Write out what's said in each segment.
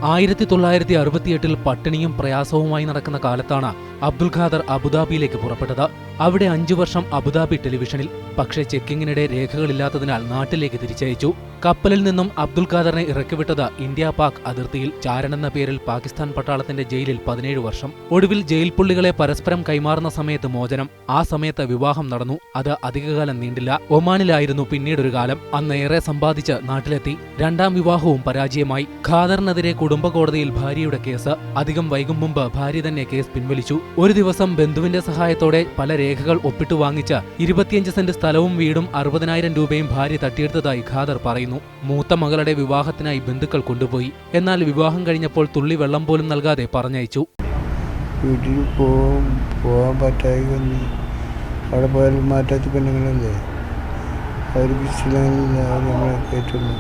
1968-ൽ പട്ടിണിയും പ്രയാസവുമായി നടക്കുന്ന കാലത്താണ് അബ്ദുൽ ഖാദർ അബുദാബിയിലേക്ക് പുറപ്പെട്ടത്. അവിടെ 5 വർഷം അബുദാബി ടെലിവിഷനിൽ. പക്ഷേ ചെക്കിങ്ങിനിടെ രേഖകളില്ലാത്തതിനാൽ നാട്ടിലേക്ക് തിരിച്ചയച്ചു. കപ്പലിൽ നിന്നും അബ്ദുൽ ഖാദറിനെ ഇറക്കിവിട്ടത് ഇന്ത്യ പാക് അതിർത്തിയിൽ. ചാരനെന്ന പേരിൽ പാകിസ്ഥാൻ പട്ടാളത്തിന്റെ ജയിലിൽ 17 വർഷം. ഒടുവിൽ ജയിൽ പുള്ളികളെ പരസ്പരം കൈമാറുന്ന സമയത്ത് മോചനം. ആ സമയത്ത് വിവാഹം നടന്നു. അത് അധികകാലം നീണ്ടില്ല. ഒമാനിലായിരുന്നു പിന്നീടൊരു കാലം. അന്ന് ഏറെ സമ്പാദിച്ച് നാട്ടിലെത്തി. രണ്ടാം വിവാഹവും പരാജയമായി. ഖാദറിനെതിരെ കുടുംബ കോടതിയിൽ ഭാര്യയുടെ കേസ്. അധികം വൈകും മുമ്പ് ഭാര്യ തന്നെ കേസ് പിൻവലിച്ചു. ഒരു ദിവസം ബന്ധുവിന്റെ സഹായത്തോടെ പല രേഖകൾ ഒപ്പിട്ടു വാങ്ങിച്ച് 25 സെന്റ് സ്ഥലവും വീടും 60,000 രൂപയും ഭാര്യ തട്ടിയെടുത്തതായി ഖാദർ പറയുന്നു. മൂത്ത മകളുടെ വിവാഹത്തിനായി ബന്ധുക്കൾ കൊണ്ടുപോയി. എന്നാൽ വിവാഹം കഴിഞ്ഞപ്പോൾ തുള്ളി വെള്ളം പോലും നൽകാതെ പറഞ്ഞയച്ചു. വീട്ടിൽ പോകാൻ പറ്റായി വന്നു. അവിടെ പോയാലും മാറ്റാത്ത പെണ്ണുങ്ങളല്ലേ, അവർക്ക് ഇഷ്ടമില്ല, നമ്മളെ കേട്ടുള്ളൂ.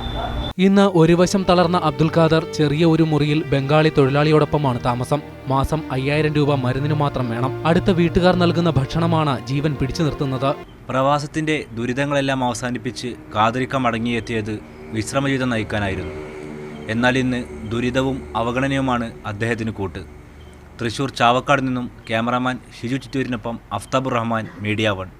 ഇന്ന് ഒരു വശം തളർന്ന അബ്ദുൽ ഖാദർ ചെറിയ ഒരു മുറിയിൽ ബംഗാളി തൊഴിലാളിയോടൊപ്പമാണ് താമസം. മാസം 5000 രൂപ മരുന്നിനു മാത്രം വേണം. അടുത്ത വീട്ടുകാർ നൽകുന്ന ഭക്ഷണമാണ് ജീവൻ പിടിച്ചു നിർത്തുന്നത്. പ്രവാസത്തിന്റെ ദുരിതങ്ങളെല്ലാം അവസാനിപ്പിച്ച് ഖാദറിക്ക മടങ്ങിയെത്തിയത് വിശ്രമജീവിതം നയിക്കാനായിരുന്നു. എന്നാൽ ഇന്ന് ദുരിതവും അവഗണനയുമാണ് അദ്ദേഹത്തിന് കൂട്ട്. തൃശൂർ ചാവക്കാട് നിന്നും ക്യാമറാമാൻ ഷിജു ചിറ്റൂരിനൊപ്പം അഫ്താബുർ റഹ്മാൻ, മീഡിയ 1.